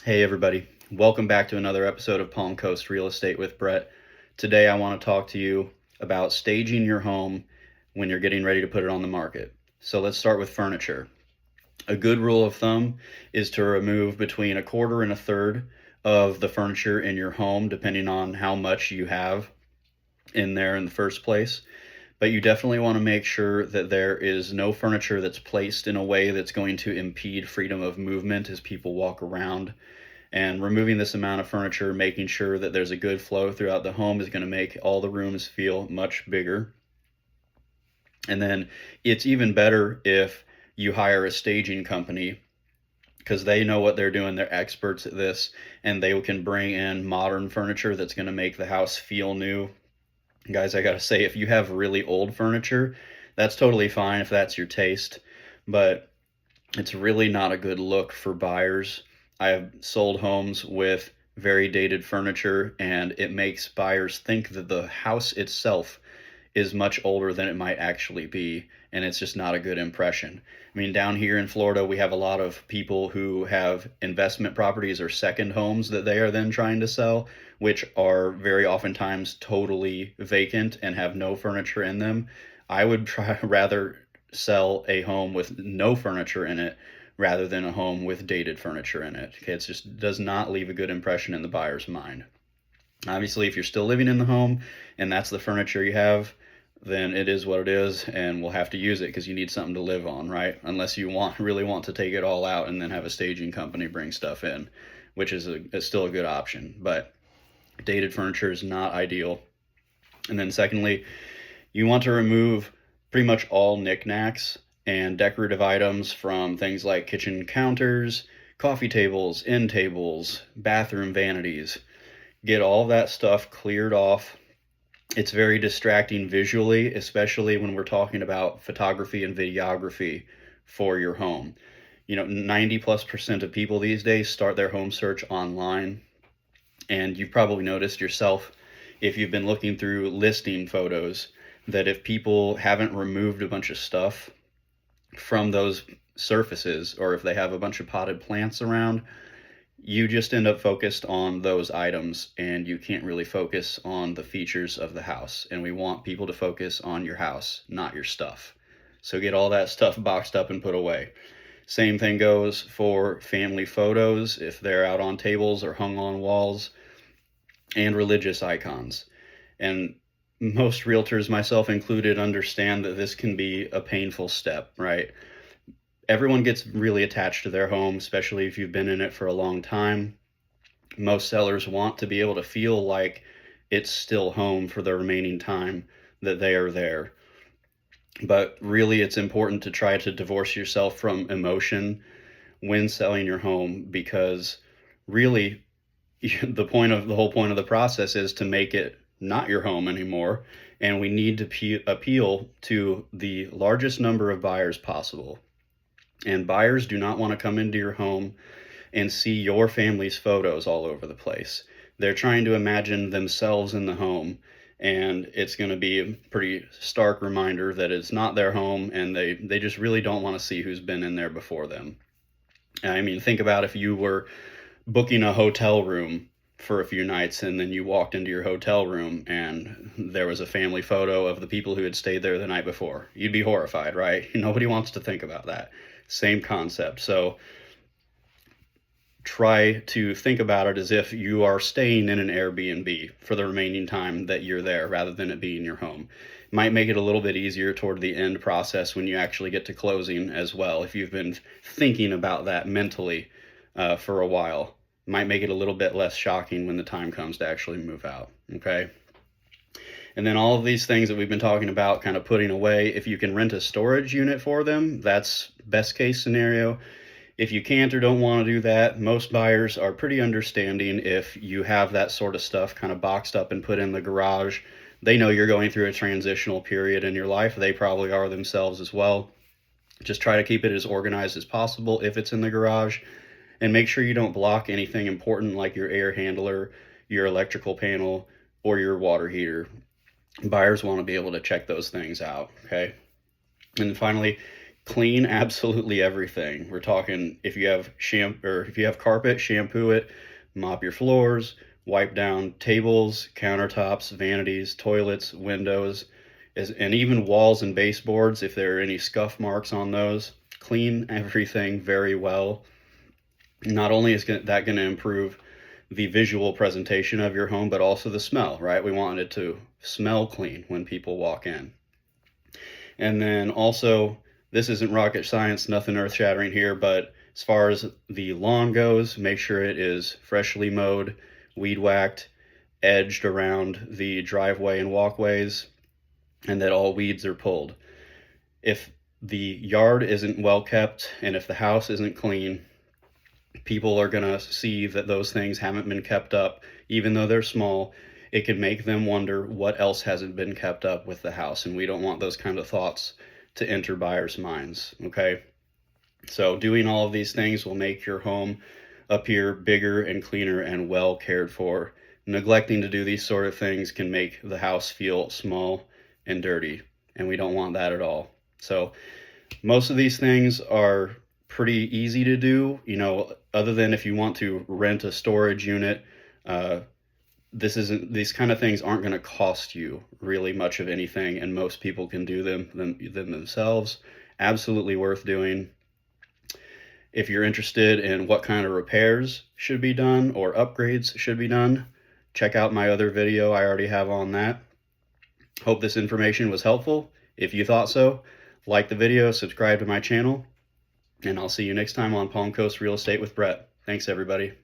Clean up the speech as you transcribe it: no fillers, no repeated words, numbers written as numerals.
Hey everybody, welcome back to another episode of Palm Coast Real Estate with Brett. Today I want to talk to you about staging your home when you're getting ready to put it on the market. So let's start with furniture. A good rule of thumb is to remove between a quarter and a third of the furniture in your home, depending on how much you have in there in the first place. But you definitely want to make sure that there is no furniture that's placed in a way that's going to impede freedom of movement as people walk around. And removing this amount of furniture, making sure that there's a good flow throughout the home is going to make all the rooms feel much bigger. And then it's even better if you hire a staging company because they know what they're doing. They're experts at this, and they can bring in modern furniture that's going to make the house feel new. Guys, I got to say, if you have really old furniture, that's totally fine if that's your taste, but it's really not a good look for buyers. I have sold homes with very dated furniture, and it makes buyers think that the house itself is much older than it might actually be, and it's just not a good impression. I mean, down here in Florida, we have a lot of people who have investment properties or second homes that they are then trying to sell, which are very oftentimes totally vacant and have no furniture in them. I would rather sell a home with no furniture in it rather than a home with dated furniture in it. Okay, it just does not leave a good impression in the buyer's mind. Obviously, if you're still living in the home and that's the furniture you have, then it is what it is, and we'll have to use it because you need something to live on, right? Unless you really want to take it all out and then have a staging company bring stuff in, which is still a good option. But dated furniture is not ideal. And then secondly, you want to remove pretty much all knickknacks and decorative items from things like kitchen counters, coffee tables, end tables, bathroom vanities. Get all that stuff cleared off. It's very distracting visually, especially when we're talking about photography and videography for your home. 90+% of people these days start their home search online. And you've probably noticed yourself, if you've been looking through listing photos, that if people haven't removed a bunch of stuff from those surfaces, or if they have a bunch of potted plants around, you just end up focused on those items and you can't really focus on the features of the house. And we want people to focus on your house, not your stuff. So get all that stuff boxed up and put away. Same thing goes for family photos, if they're out on tables or hung on walls, and religious icons. And most realtors, myself included, understand that this can be a painful step, right? Everyone gets really attached to their home, especially if you've been in it for a long time. Most sellers want to be able to feel like it's still home for the remaining time that they are there. But really, it's important to try to divorce yourself from emotion when selling your home, because really the whole point of the process is to make it not your home anymore, and we need to appeal to the largest number of buyers possible. And buyers do not want to come into your home and see your family's photos all over the place. They're trying to imagine themselves in the home, and it's going to be a pretty stark reminder that it's not their home, and they just really don't want to see who's been in there before them. I mean, think about if you were booking a hotel room for a few nights and then you walked into your hotel room and there was a family photo of the people who had stayed there the night before. You'd be horrified, right? Nobody wants to think about that. Same concept. So try to think about it as if you are staying in an Airbnb for the remaining time that you're there rather than it being your home. Might make it a little bit easier toward the end process when you actually get to closing as well. If you've been thinking about that mentally for a while, might make it a little bit less shocking when the time comes to actually move out. Okay. And then all of these things that we've been talking about, kind of putting away, if you can rent a storage unit for them, that's best case scenario. If you can't or don't want to do that, most buyers are pretty understanding if you have that sort of stuff kind of boxed up and put in the garage. They know you're going through a transitional period in your life. They probably are themselves as well. Just try to keep it as organized as possible if it's in the garage, and make sure you don't block anything important like your air handler, your electrical panel, or your water heater. Buyers want to be able to check those things out, okay? And then finally, Clean absolutely everything. We're talking if you have if you have carpet, shampoo it, mop your floors, wipe down tables, countertops, vanities, toilets, windows, and even walls and baseboards if there are any scuff marks on those. Clean everything very well. Not only is that going to improve the visual presentation of your home, but also the smell, right? We want it to smell clean when people walk in. And then also, this isn't rocket science, nothing earth shattering here, but as far as the lawn goes, make sure it is freshly mowed, weed whacked, edged around the driveway and walkways, and that all weeds are pulled. If the yard isn't well kept and if the house isn't clean, people are going to see that those things haven't been kept up, even though they're small. It can make them wonder what else hasn't been kept up with the house, and we don't want those kind of thoughts to enter buyers' minds, okay? So doing all of these things will make your home appear bigger and cleaner and well cared for. Neglecting to do these sort of things can make the house feel small and dirty, and we don't want that at all. So most of these things are pretty easy to do, other than if you want to rent a storage unit. These kind of things aren't going to cost you really much of anything, and most people can do them themselves. Absolutely worth doing. If you're interested in what kind of repairs should be done or upgrades should be done, check out my other video I already have on that. Hope this information was helpful. If you thought so, like the video, subscribe to my channel, and I'll see you next time on Palm Coast Real Estate with Brett. Thanks, everybody.